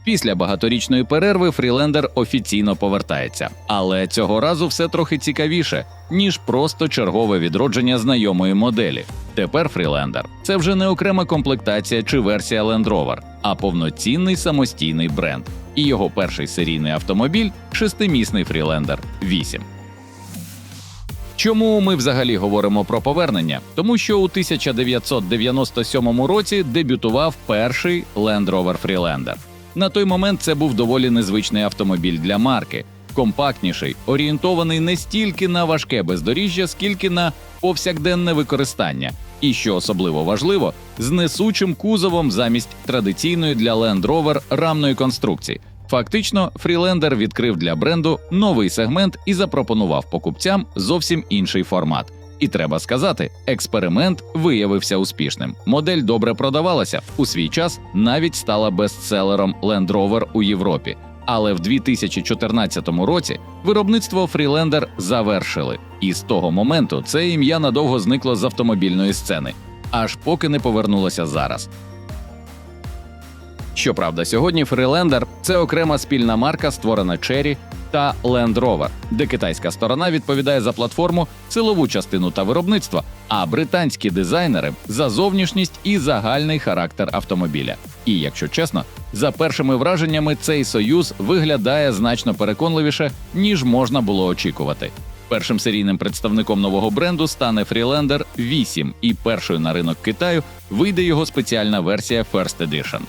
Після багаторічної перерви Freelander офіційно повертається. Але цього разу все трохи цікавіше, ніж просто чергове відродження знайомої моделі. Тепер Freelander – це вже не окрема комплектація чи версія Land Rover, а повноцінний самостійний бренд. І його перший серійний автомобіль – шестимісний Freelander 8. Чому ми взагалі говоримо про повернення? Тому що у 1997 році дебютував перший Land Rover Freelander. На той момент це був доволі незвичний автомобіль для марки. Компактніший, орієнтований не стільки на важке бездоріжжя, скільки на повсякденне використання. І, що особливо важливо, з несучим кузовом замість традиційної для Land Rover рамної конструкції. Фактично, Freelander відкрив для бренду новий сегмент і запропонував покупцям зовсім інший формат. І треба сказати, експеримент виявився успішним. Модель добре продавалася, у свій час навіть стала бестселером Land Rover у Європі. Але в 2014 році виробництво Freelander завершили. І з того моменту це ім'я надовго зникло з автомобільної сцени. Аж поки не повернулося зараз. Щоправда, сьогодні Freelander – це окрема спільна марка, створена Chery та Land Rover, де китайська сторона відповідає за платформу, силову частину та виробництво, а британські дизайнери – за зовнішність і загальний характер автомобіля. І, якщо чесно, за першими враженнями цей союз виглядає значно переконливіше, ніж можна було очікувати. Першим серійним представником нового бренду стане Freelander 8, і першою на ринок Китаю вийде його спеціальна версія First Edition.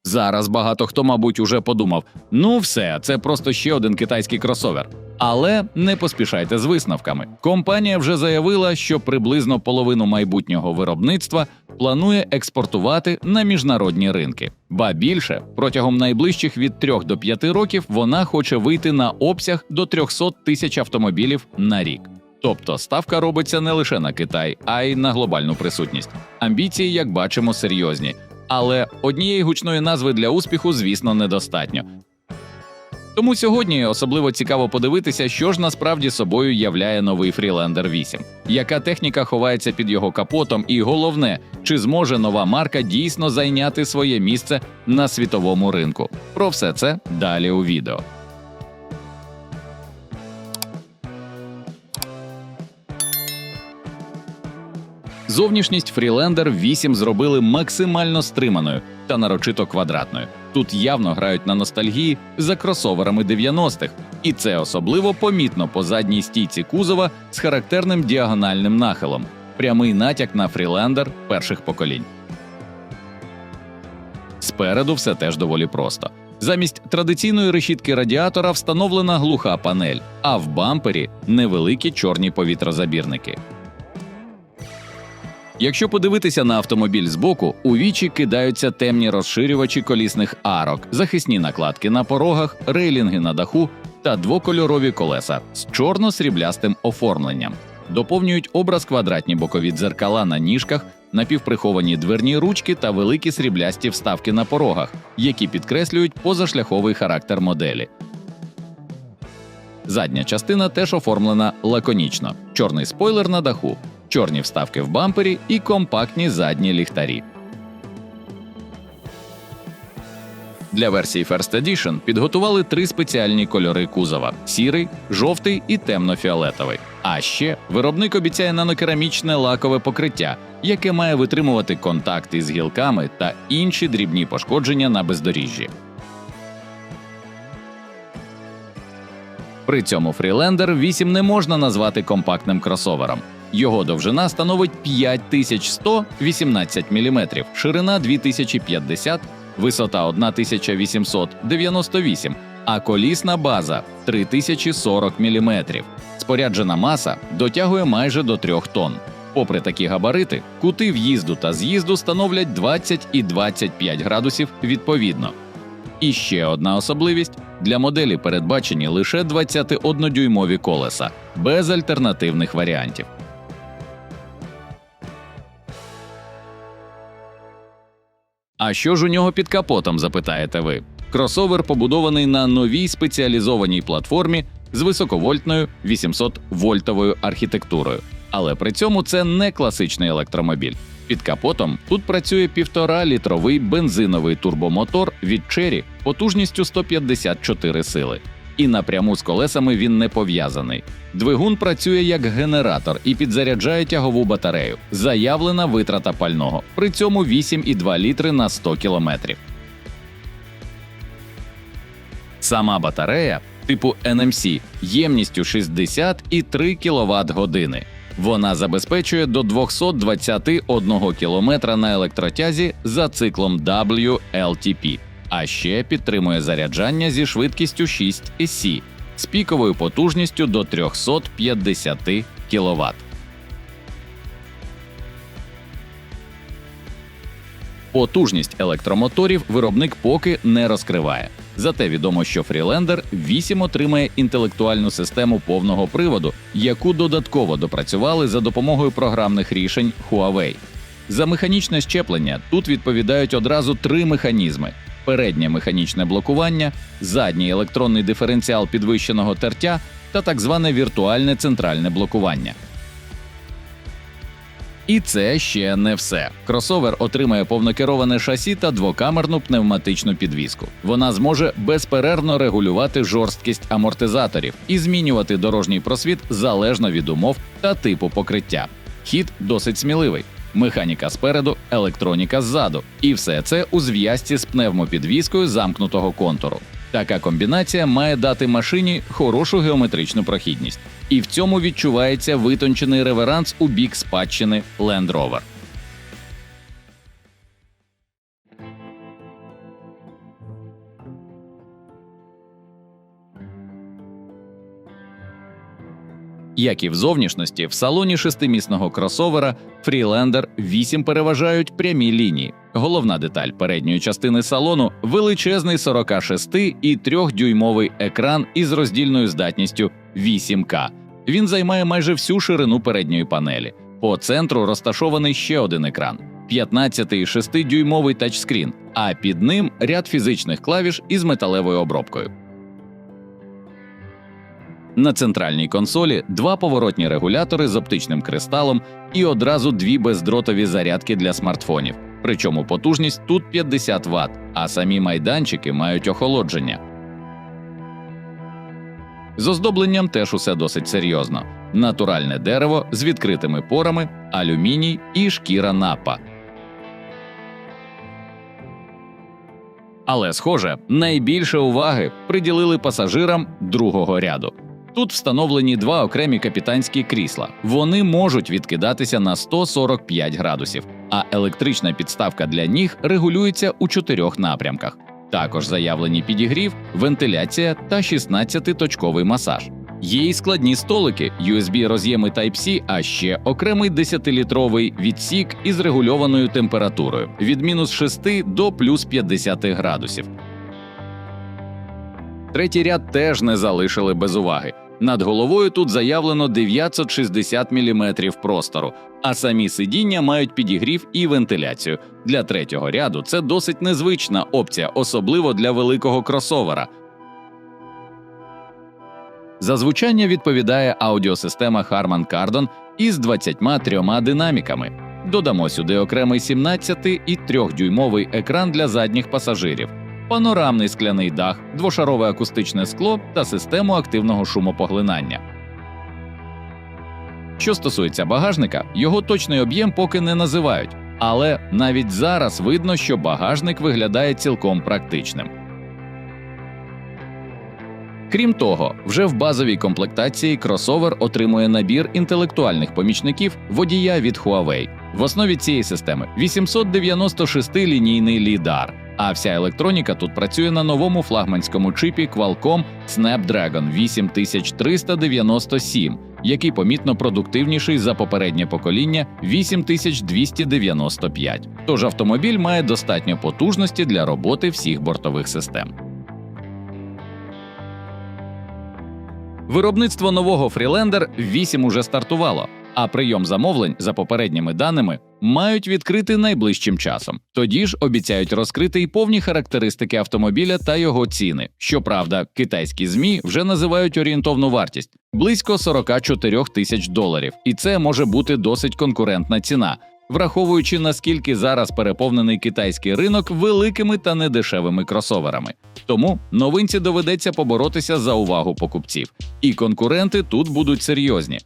Зараз багато хто, мабуть, уже подумав, ну все, це просто ще один китайський кросовер. Але не поспішайте з висновками. Компанія вже заявила, що приблизно половину майбутнього виробництва планує експортувати на міжнародні ринки. Ба більше, протягом найближчих від 3 до 5 років вона хоче вийти на обсяг до 300 тисяч автомобілів на рік. Тобто ставка робиться не лише на Китай, а й на глобальну присутність. Амбіції, як бачимо, серйозні. Але однієї гучної назви для успіху, звісно, недостатньо. Тому сьогодні особливо цікаво подивитися, що ж насправді собою являє новий Freelander 8. Яка техніка ховається під його капотом і, головне, чи зможе нова марка дійсно зайняти своє місце на світовому ринку. Про все це далі у відео. Зовнішність Freelander 8 зробили максимально стриманою та нарочито квадратною. Тут явно грають на ностальгії за кросоверами 90-х, і це особливо помітно по задній стійці кузова з характерним діагональним нахилом. Прямий натяк на Freelander перших поколінь. Спереду все теж доволі просто. Замість традиційної решітки радіатора встановлена глуха панель, а в бампері – невеликі чорні повітрозабірники. Якщо подивитися на автомобіль збоку, у вічі кидаються темні розширювачі колісних арок, захисні накладки на порогах, рейлінги на даху та двокольорові колеса з чорно-сріблястим оформленням. Доповнюють образ квадратні бокові дзеркала на ніжках, напівприховані дверні ручки та великі сріблясті вставки на порогах, які підкреслюють позашляховий характер моделі. Задня частина теж оформлена лаконічно. Чорний спойлер на даху, чорні вставки в бампері і компактні задні ліхтарі. Для версії First Edition підготували 3 спеціальні кольори кузова – сірий, жовтий і темно-фіолетовий. А ще виробник обіцяє нанокерамічне лакове покриття, яке має витримувати контакти з гілками та інші дрібні пошкодження на бездоріжжі. При цьому Freelander 8 не можна назвати компактним кросовером. Його довжина становить 5118 мм, ширина 2050, висота 1898, а колісна база 3040 мм. Споряджена маса дотягує майже до 3 тонн. Попри такі габарити, кути в'їзду та з'їзду становлять 20 і 25 градусів відповідно. І ще одна особливість – для моделі передбачені лише 21-дюймові колеса, без альтернативних варіантів. А що ж у нього під капотом, запитаєте ви? Кросовер побудований на новій спеціалізованій платформі з високовольтною 800-вольтовою архітектурою. Але при цьому це не класичний електромобіль. Під капотом тут працює 1,5-літровий бензиновий турбомотор від Chery потужністю 154 сили. І напряму з колесами він не пов'язаний. Двигун працює як генератор і підзаряджає тягову батарею. Заявлена витрата пального. При цьому 8,2 літри на 100 кілометрів. Сама батарея типу NMC ємністю 60,3 кВт-години. Вона забезпечує до 221 км на електротязі за циклом WLTP, а ще підтримує заряджання зі швидкістю 6 Сі з піковою потужністю до 350 кВт. Потужність електромоторів виробник поки не розкриває. Зате відомо, що Freelander 8 отримає інтелектуальну систему повного приводу, яку додатково допрацювали за допомогою програмних рішень Huawei. За механічне щеплення тут відповідають одразу 3 механізми: переднє механічне блокування, задній електронний диференціал підвищеного тертя та так зване віртуальне центральне блокування. І це ще не все. Кросовер отримає повнокероване шасі та двокамерну пневматичну підвіску. Вона зможе безперервно регулювати жорсткість амортизаторів і змінювати дорожній просвіт залежно від умов та типу покриття. Хід досить сміливий. Механіка спереду, електроніка ззаду. І все це у зв'язці з пневмопідвіскою замкнутого контуру. Така комбінація має дати машині хорошу геометричну прохідність. І в цьому відчувається витончений реверанс у бік спадщини Land Rover. Як і в зовнішності, в салоні шестимісного кросовера Freelander 8 переважають прямі лінії. Головна деталь передньої частини салону – величезний 46,3-дюймовий екран із роздільною здатністю 8К. Він займає майже всю ширину передньої панелі. По центру розташований ще один екран – 15,6-дюймовий тачскрін, а під ним ряд фізичних клавіш із металевою обробкою. На центральній консолі 2 поворотні регулятори з оптичним кристалом і одразу 2 бездротові зарядки для смартфонів. Причому потужність тут 50 Вт, а самі майданчики мають охолодження. З оздобленням теж усе досить серйозно. Натуральне дерево з відкритими порами, алюміній і шкіра напа. Але, схоже, найбільше уваги приділили пасажирам другого ряду. Тут встановлені 2 окремі капітанські крісла. Вони можуть відкидатися на 145 градусів, а електрична підставка для ніг регулюється у 4 напрямках. Також заявлені підігрів, вентиляція та 16-точковий масаж. Є й складні столики, USB-роз'єми Type-C, а ще окремий 10-літровий відсік із регульованою температурою від мінус 6 до плюс 50 градусів. Третій ряд теж не залишили без уваги. Над головою тут заявлено 960 мм простору, а самі сидіння мають підігрів і вентиляцію. Для третього ряду це досить незвична опція, особливо для великого кросовера. За звучання відповідає аудіосистема Harman Kardon із 23 динаміками. Додамо сюди окремий 17,3-дюймовий екран для задніх пасажирів, панорамний скляний дах, двошарове акустичне скло та систему активного шумопоглинання. Що стосується багажника, його точний об'єм поки не називають, але навіть зараз видно, що багажник виглядає цілком практичним. Крім того, вже в базовій комплектації кросовер отримує набір інтелектуальних помічників водія від Huawei. В основі цієї системи 896-лінійний LiDAR, а вся електроніка тут працює на новому флагманському чипі Qualcomm Snapdragon 8397, який помітно продуктивніший за попереднє покоління 8295. Тож автомобіль має достатньо потужності для роботи всіх бортових систем. Виробництво нового Freelander 8 уже стартувало, а прийом замовлень, за попередніми даними, мають відкрити найближчим часом. Тоді ж обіцяють розкрити й повні характеристики автомобіля та його ціни. Щоправда, китайські ЗМІ вже називають орієнтовну вартість – близько $44 тисяч. І це може бути досить конкурентна ціна. враховуючи наскільки зараз переповнений китайський ринок великими та недешевими кросоверами. Тому новинці доведеться поборотися за увагу покупців. І конкуренти тут будуть серйозні.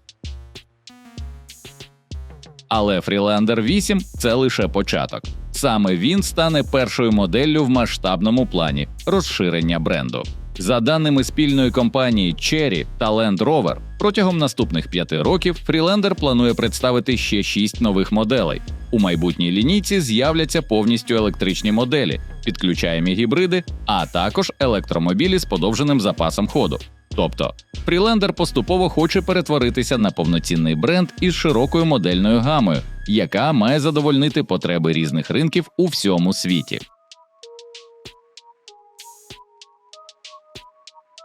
Але Freelander 8 – це лише початок. Саме він стане першою моделлю в масштабному плані розширення бренду. За даними спільної компанії Chery та Land Rover, протягом наступних 5 років Freelander планує представити ще 6 нових моделей. У майбутній лінійці з'являться повністю електричні моделі, підключаємі гібриди, а також електромобілі з подовженим запасом ходу. Тобто, Freelander поступово хоче перетворитися на повноцінний бренд із широкою модельною гамою, яка має задовольнити потреби різних ринків у всьому світі.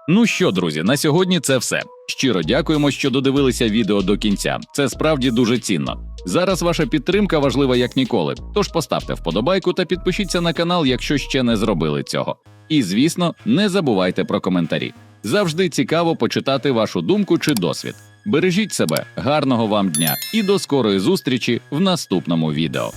Ну що, друзі, на сьогодні це все. Щиро дякуємо, що додивилися відео до кінця. Це справді дуже цінно. Зараз ваша підтримка важлива як ніколи, тож поставте вподобайку та підпишіться на канал, якщо ще не зробили цього. І, звісно, не забувайте про коментарі. Завжди цікаво почитати вашу думку чи досвід. Бережіть себе, гарного вам дня і до скорої зустрічі в наступному відео.